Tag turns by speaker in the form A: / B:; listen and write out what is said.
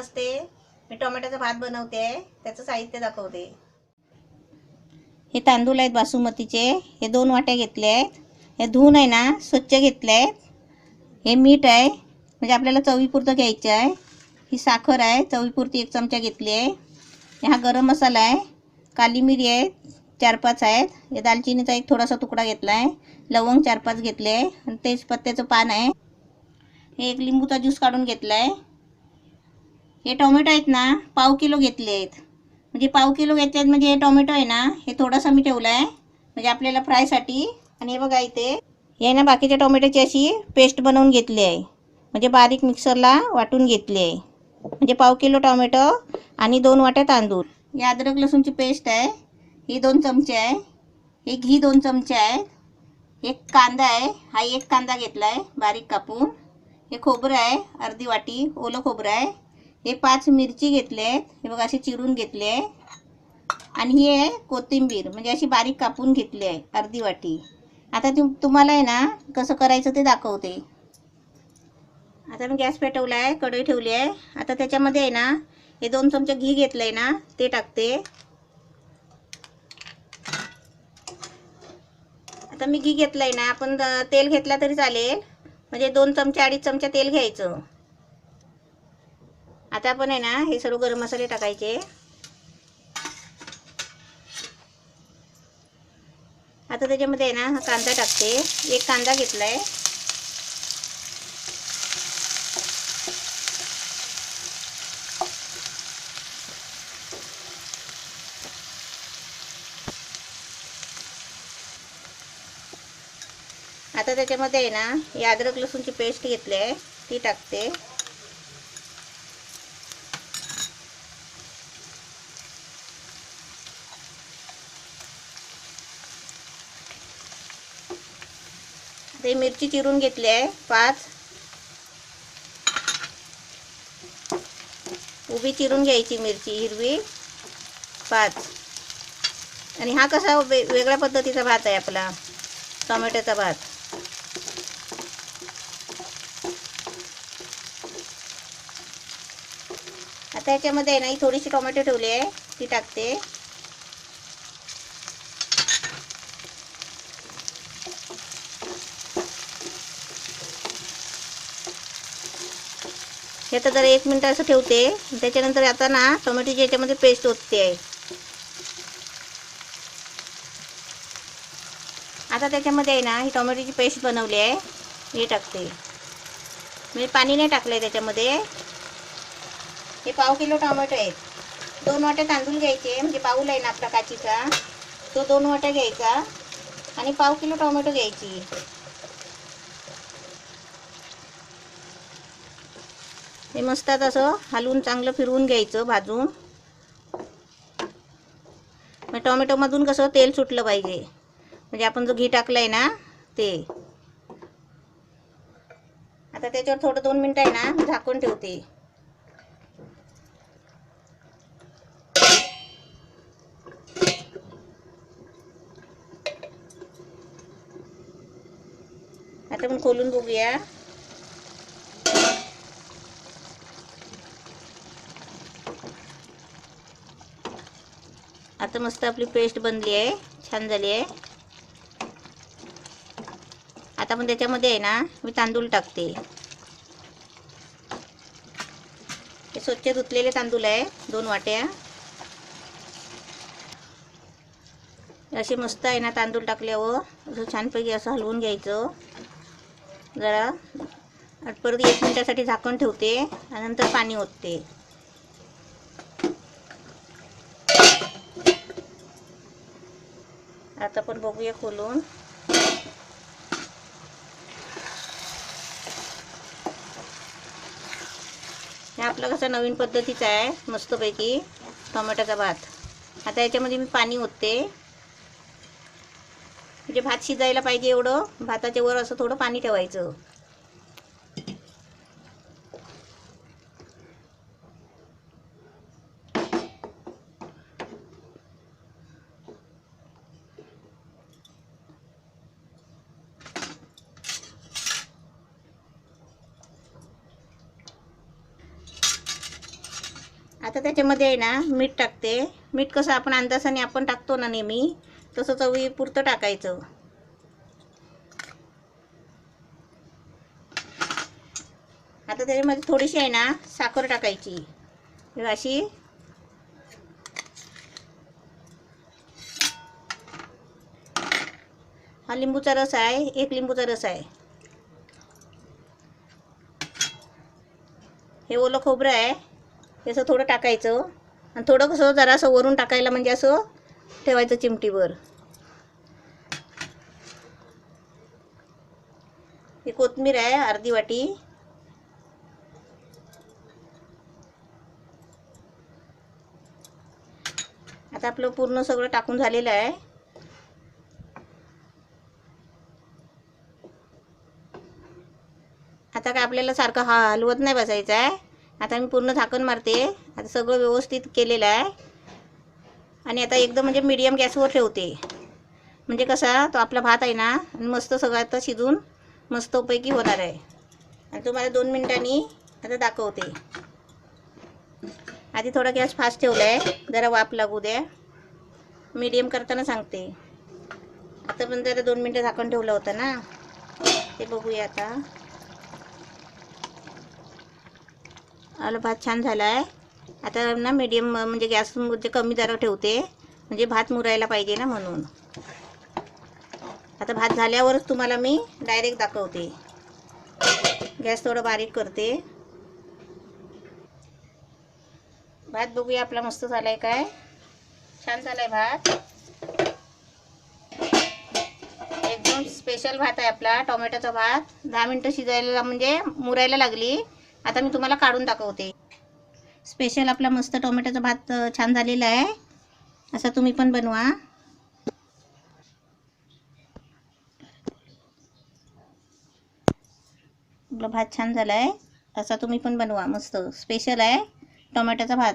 A: नमस्ते. मी टोमॅटोचा भात बनवते आहे. त्याचं साहित्य दाखवते. हे तांदूळ आहेत बासुमतीचे. हे 2 वाट्या घेतले आहेत. हे धुवून आहे ना स्वच्छ घेतले आहेत. हे मीठ आहे, म्हणजे आपल्याला चवीपुरतं घ्यायचं आहे. ही साखर आहे, चवीपुरती 1 चमचा घेतली आहे. हा गरम मसाला आहे. काली मिरी आहे 4-5 आहेत. हे दालचिनीचा एक थोडासा तुकडा घेतला आहे. लवंग 4-5 घेतले आहे आणि तेजपत्त्याचं पान आहे. हे 1 लिंबूचा ज्यूस काढून घेतला आहे. हे टोमॅटो आहेत ना पाव किलो घेतले आहेत. म्हणजे पाव किलो घेतले आहेत, म्हणजे हे टोमॅटो आहे ना हे थोडासा मी ठेवला आहे म्हणजे आपल्याला फ्रायसाठी. आणि हे बघा इथे हे ना बाकीच्या टोमॅटोची अशी पेस्ट बनवून घेतली आहे, म्हणजे बारीक मिक्सरला वाटून घेतली आहे. म्हणजे पाव किलो टोमॅटो आणि 2 वाट्या तांदूळ. ही अद्रक लसूणची पेस्ट आहे, ही 2 चमचे आहे. हे घी 2 चमचे आहे. एक कांदा आहे, हा 1 कांदा घेतला आहे बारीक कापून. हे खोबरं आहे अर्धी वाटी, ओलं खोबरं आहे. हे 5 मिरची घेतले आहेत, हे बघा अशी चिरून घेतले आहे. आणि ही आहे कोथिंबीर, म्हणजे अशी बारीक कापून घेतली आहे अर्धी वाटी. आता तुम्हाला आहे ना कसं करायचं ते दाखवते. आता मी गॅस पेटवला आहे, कढई ठेवली आहे. आता त्याच्यामध्ये आहे ना हे 2 चमचे घी घेतलं आहे ना ते टाकते. आता मी घी घेतलं आहे ना, आपण तेल घेतला तरी चालेल, म्हणजे 2 चमचे 2.5 चमचे तेल घ्यायचं. आता आपण आहे ना हे सर्व गरम मसाले टाकायचे. आता त्याच्यामध्ये आहे ना हा कांदा टाकते. 1 कांदा घेतला आहे. आता त्याच्यामध्ये आहे ना ही अद्रक लसूणची पेस्ट घेतली आहे ती टाकते. ते मिरची चिरून घेतली आहे 5. उभी चिरून घ्यायची मिरची हिरवी 5. आणि हा कसा वेगळ्या पद्धतीचा भात आहे आपला टोमॅटोचा भात. आता याच्यामध्ये ना ही थोडीशी टोमॅटो ठेवली आहे ती टाकते. हे आता जरा 1 मिनिट असं ठेवते. त्याच्यानंतर आता ना टोमॅटोची याच्यामध्ये पेस्ट ओतते आहे. आता त्याच्यामध्ये आहे ना ही टोमॅटोची पेस्ट बनवली आहे ही टाकते. मी पाणी नाही टाकलं आहे त्याच्यामध्ये. हे पाव किलो टोमॅटो आहेत. 2 वाट्या तांदूळ घ्यायचे, म्हणजे पाऊल आहे ना आपला काचीचा तो 2 वाट्या घ्यायचा आणि पाव किलो टोमॅटो घ्यायची. हे मस्त असं हलवून चांगलं फिरवून घ्यायचं भाजून. मग टोमॅटोमधून कसं तेल सुटलं पाहिजे, म्हणजे आपण जो घी टाकलं आहे ना ते. आता त्याच्यावर थोडं 2 मिनिटं आहे ना झाकून ठेवते. आता आपण खोलून बघूया. आता मस्त आपली पेस्ट बनली आहे, छान झाली आहे. आता आपण त्याच्यामध्ये आहे ना मी तांदूळ टाकते. हे स्वच्छ धुतलेले तांदूळ आहे 2 वाट्या. असे मस्त आहे ना तांदूळ टाकल्यावर असं छानपैकी असं हलवून घ्यायचं जरा. परत 1 मिनिटासाठी झाकण ठेवते आणि नंतर पाणी ओतते. आता आपण बघूया खोलून. हे आपलं कसं नवीन पद्धतीचं आहे मस्तपैकी टोमॅटोचा भात. आता याच्यामध्ये मी पाणी ओतते, म्हणजे भात शिजायला पाहिजे एवढं भाताच्या वर असं थोडं पाणी ठेवायचं. आता त्याच्यामध्ये आहे ना मीठ टाकते. मीठ कसं आपण अंदाजाने आपण टाकतो ना नेहमी, तसं चवीपुरतं टाकायचं. आता त्याच्यामध्ये थोडीशी आहे ना साखर टाकायची, अशी. हा लिंबूचा रस आहे, 1 लिंबूचा रस आहे. हे ओलं खोबरं आहे, हे असं थोडं टाकायचं. आणि थोडं कसं जरासं वरून टाकायला, म्हणजे असं ठेवायचं चिमटीवर. ही कोथिंबीर आहे अर्धी वाटी. आता आपलं पूर्ण सगळं टाकून झालेलं आहे. आता काय आपल्याला सारखं हलवत नाही बसायचं आहे. आता मी पूर्ण झाकण मारते. आता सगळं व्यवस्थित केलेलं आहे. आणि आता एकदम म्हणजे मीडियम गॅसवर ठेवते. म्हणजे कसा तो आपला भात आहे ना मस्त सगळं आता शिजून मस्तपैकी होणार आहे. आणि तुम्हाला 2 मिनिटांनी आता दाखवते. आधी थोडा गॅस फास्ट ठेवला आहे, जरा वाफ लागू द्या. मीडियम करताना सांगते. आता पण जरा 2 मिनटं झाकण ठेवलं होतं ना, ते बघूया आता. आलं भात छान झाला आहे. आता ना मीडियम म्हणजे गॅस म्हणजे कमी जरा ठेवते, म्हणजे भात मुरायला पाहिजे ना म्हणून. आता भात झाल्यावरच तुम्हाला मी डायरेक्ट दाखवते. गॅस थोडं बारीक करते. भात बघूया आपला मस्त झालाय काय. छान झालाय भात. एकदम स्पेशल भात आहे आपला, टोमॅटोचा भात. 10 मिनटं शिजायला म्हणजे मुरायला लागली. आता मी तुम्हाला काढून दाखवते. स्पेशल आपला मस्त टोमॅटोचा भात छान झालेला आहे. असा तुम्ही पण बनवा. आपला भात छान झाला आहे, असा तुम्ही पण बनवा. मस्त स्पेशल आहे टोमॅटोचा भात.